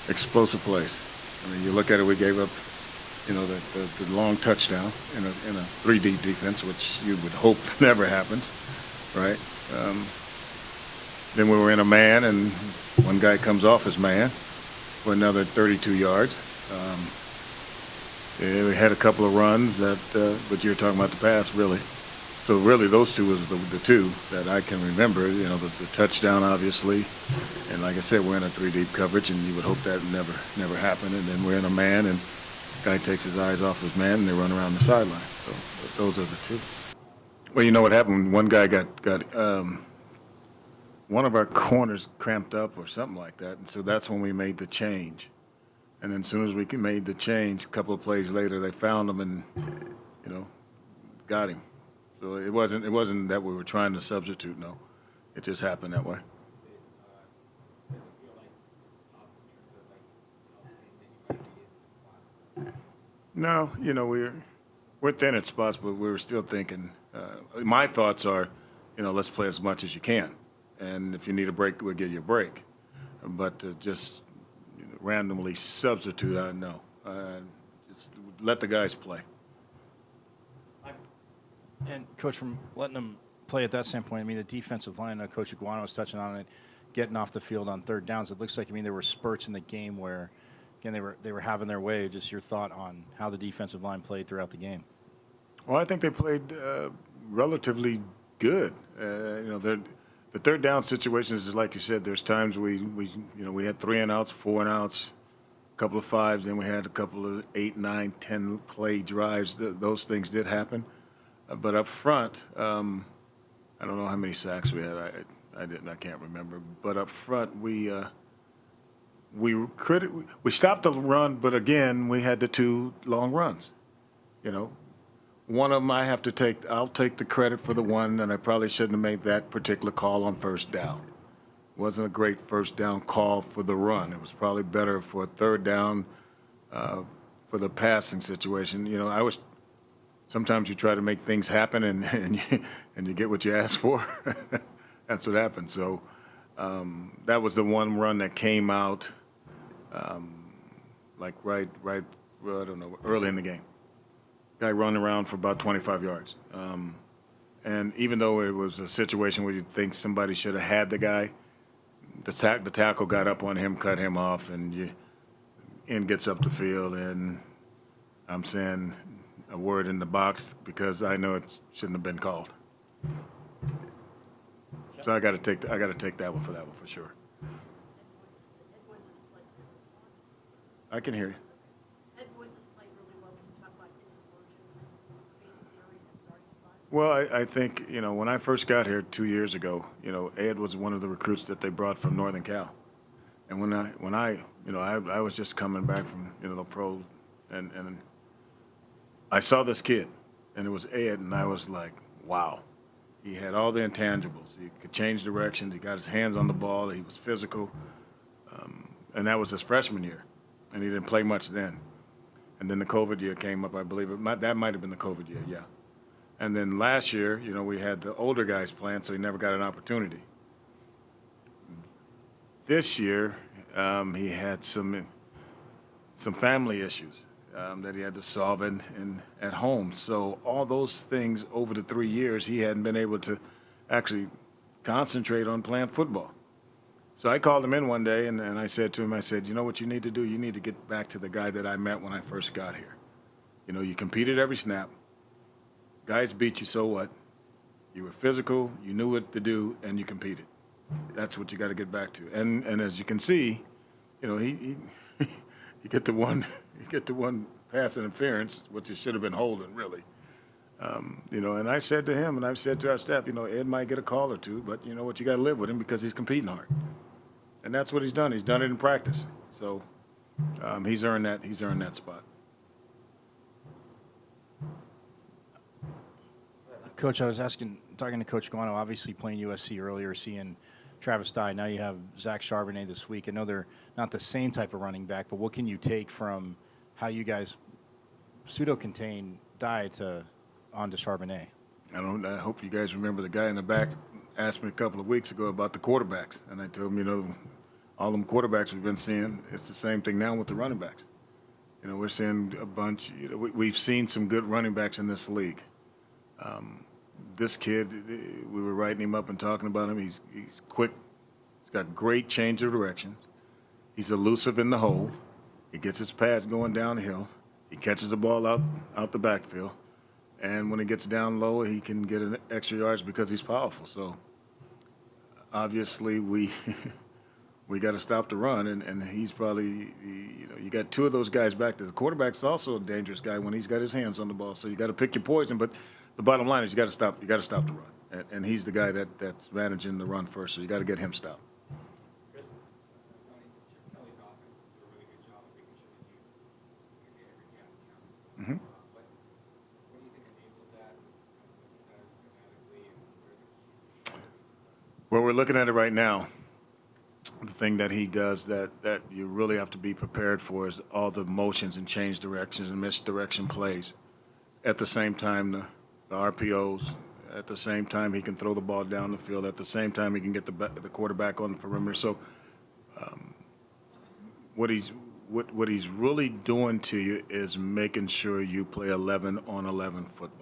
explosive plays. I mean, you look at it, we gave up, the long touchdown in a three deep defense, which you would hope never happens, right? Um, then we were in a man, and one guy comes off his man for another 32 yards. Yeah, we had a couple of runs that, but you're talking about the pass, really. So really, those two was the two that I can remember. The touchdown, obviously, and like I said, we're in a three deep coverage, and you would hope that never happened. And then we're in a man, and guy takes his eyes off his man, and they run around the sideline. So those are the two. Well, you know what happened? One guy got one of our corners cramped up or something like that, and so that's when we made the change. And then as soon as we made the change, a couple of plays later, they found him and, you know, got him. So it wasn't that we were trying to substitute. No, it just happened that way. No, we're thin at spots, but we were still thinking. My thoughts are, let's play as much as you can, and if you need a break, we'll give you a break. But just randomly substitute, I know. Just let the guys play. And, Coach, from letting them play at that standpoint, I mean, the defensive line, Coach Iguana was touching on it, getting off the field on third downs. It looks like, there were spurts in the game where, again, they were having their way. Just your thought on how the defensive line played throughout the game. Well, I think they played relatively good. The third down situations is like you said. There's times we had 3 and outs, 4 and outs, a couple of fives, then we had a couple of 8, 9, 10 play drives. Those things did happen. But up front, I don't know how many sacks we had. I can't remember. But up front, we stopped the run, but again, we had the 2 long runs. One of them I'll take the credit for the one, and I probably shouldn't have made that particular call on first down. It wasn't a great first down call for the run. It was probably better for a third down for the passing situation. Sometimes you try to make things happen, and you get what you ask for. That's what happened. So that was the one run that came out, like right, I don't know, early in the game. Guy running around for about 25 yards. And even though it was a situation where you think somebody should have had the guy, the tackle got up on him, cut him off, and gets up the field, and I'm saying a word in the box because I know it shouldn't have been called. So I got to take that one for sure. I can hear you. Well, I think, when I first got here 2 years ago, Ed was one of the recruits that they brought from Northern Cal. And when I was just coming back from, the pros, and I saw this kid, and it was Ed, and I was like, wow. He had all the intangibles. He could change directions. He got his hands on the ball. He was physical. And that was his freshman year. And he didn't play much then. And then the COVID year came up, I believe. That might have been the COVID year, yeah. And then last year, we had the older guys playing, so he never got an opportunity. This year, he had some family issues that he had to solve at home. So all those things over the 3 years, he hadn't been able to actually concentrate on playing football. So I called him in one day, and I said to him, you know what you need to do? You need to get back to the guy that I met when I first got here. You competed every snap. Guys beat you, so what? You were physical, you knew what to do, and you competed. That's what you got to get back to. And as you can see, he get the one pass interference, which it should have been holding, really. And I said to him, and I've said to our staff, Ed might get a call or two, but you know what? You got to live with him because he's competing hard, and that's what he's done. He's done it in practice, so he's earned that. He's earned that spot. Coach, I was talking to Coach Guano, obviously playing USC earlier, seeing Travis Dye. Now you have Zach Charbonnet this week. I know they're not the same type of running back, but what can you take from how you guys pseudo-contain Dye onto Charbonnet? I hope you guys remember the guy in the back asked me a couple of weeks ago about the quarterbacks, and I told him, all them quarterbacks we've been seeing, it's the same thing now with the running backs. You know, we're seeing a bunch. You know, we've seen some good running backs in this league. This kid, we were writing him up and talking about him. He's quick. He's got great change of direction. He's elusive in the hole. He gets his pads going downhill. He catches the ball out the backfield. And when he gets down low, he can get an extra yards because he's powerful. So obviously we we got to stop the run, and he's probably, you know, you got two of those guys back there. The quarterback's also a dangerous guy when he's got his hands on the ball. So you got to pick your poison. But the bottom line is you got to stop the run, and he's the guy that's managing the run first. So you got to get him stopped. Chris, Chip Kelly's offense did a really good job of making sure that you get every gap count. What do you think enables that? What he does schematically, and where the keys? Well, we're looking at it right now. The thing that he does that you really have to be prepared for is all the motions and change directions and misdirection plays. At the same time, the RPOs. At the same time, he can throw the ball down the field. At the same time, he can get the quarterback on the perimeter. So, what he's really doing to you is making sure you play 11 on 11 football.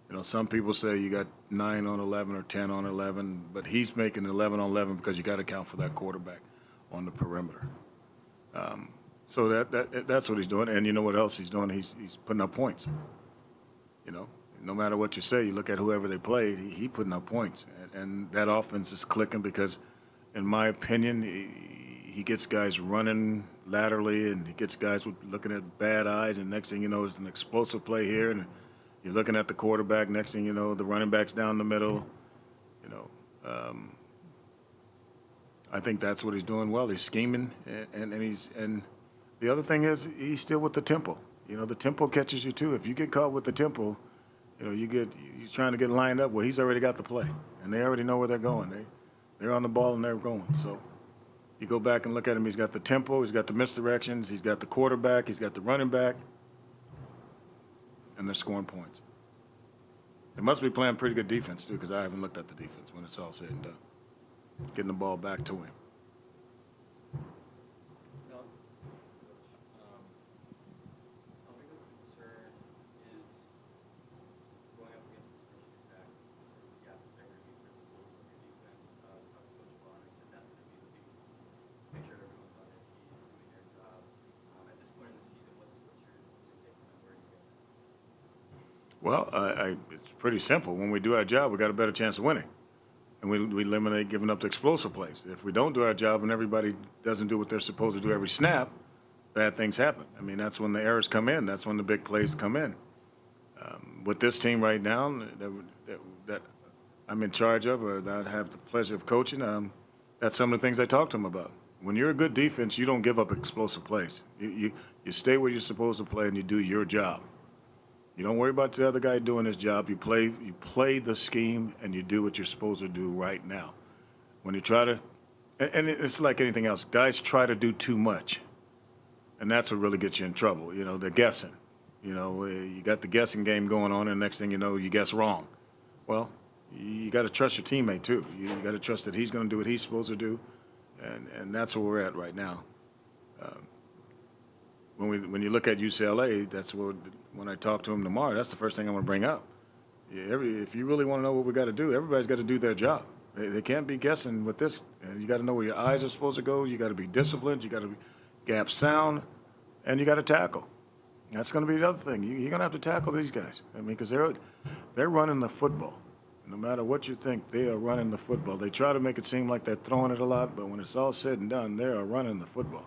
You know, some people say you got 9 on 11 or 10 on 11, but he's making 11 on 11 because you got to account for that quarterback on the perimeter. So that's what he's doing. And you know what else he's doing? He's putting up points. You know, no matter what you say, you look at whoever they played, he putting up points. And that offense is clicking because, in my opinion, he gets guys running laterally, and he gets guys looking at bad eyes, and next thing you know, it's an explosive play here, and you're looking at the quarterback. Next thing you know, the running back's down the middle. You know, I think that's what he's doing well. He's scheming, and the other thing is he's still with the tempo. You know, the tempo catches you too. If you get caught with the tempo, you know, you're trying to get lined up. Well, he's already got the play, and they already know where they're going. They're on the ball and they're going. So you go back and look at him. He's got the tempo. He's got the misdirections. He's got the quarterback. He's got the running back. And they're scoring points. They must be playing pretty good defense, too, because I haven't looked at the defense when it's all said and done. Getting the ball back to him. No. How big of a concern is going up against this rushing attack? The integrity, principles of your defense. Coach Bonner said that's going to be the biggest. Make sure everyone's on their keys, doing their job. At this point in the season, what's your take on where you get? Well, it's pretty simple. When we do our job, we got a better chance of winning. And we eliminate giving up the explosive plays. If we don't do our job and everybody doesn't do what they're supposed to do every snap, bad things happen. I mean, that's when the errors come in. That's when the big plays come in. With this team right now that I'm in charge of, or that I have the pleasure of coaching, that's some of the things I talk to them about. When you're a good defense, you don't give up explosive plays. You stay where you're supposed to play and you do your job. You don't worry about the other guy doing his job. You play the scheme, and you do what you're supposed to do right now. When you try to, and it's like anything else, guys try to do too much, and that's what really gets you in trouble. You know, they're guessing. You know, you got the guessing game going on, and next thing you know, you guess wrong. Well, you got to trust your teammate too. You got to trust that he's going to do what he's supposed to do, and that's where we're at right now. When you look at UCLA, that's when I talk to them tomorrow, that's the first thing I'm going to bring up. If you really want to know what we got to do, everybody's got to do their job. They can't be guessing with this. And you got to know where your eyes are supposed to go. You got to be disciplined. You got to be gap sound, and you got to tackle. That's going to be the other thing. You're going to have to tackle these guys. I mean, because they're running the football. No matter what you think, they are running the football. They try to make it seem like they're throwing it a lot, but when it's all said and done, they are running the football.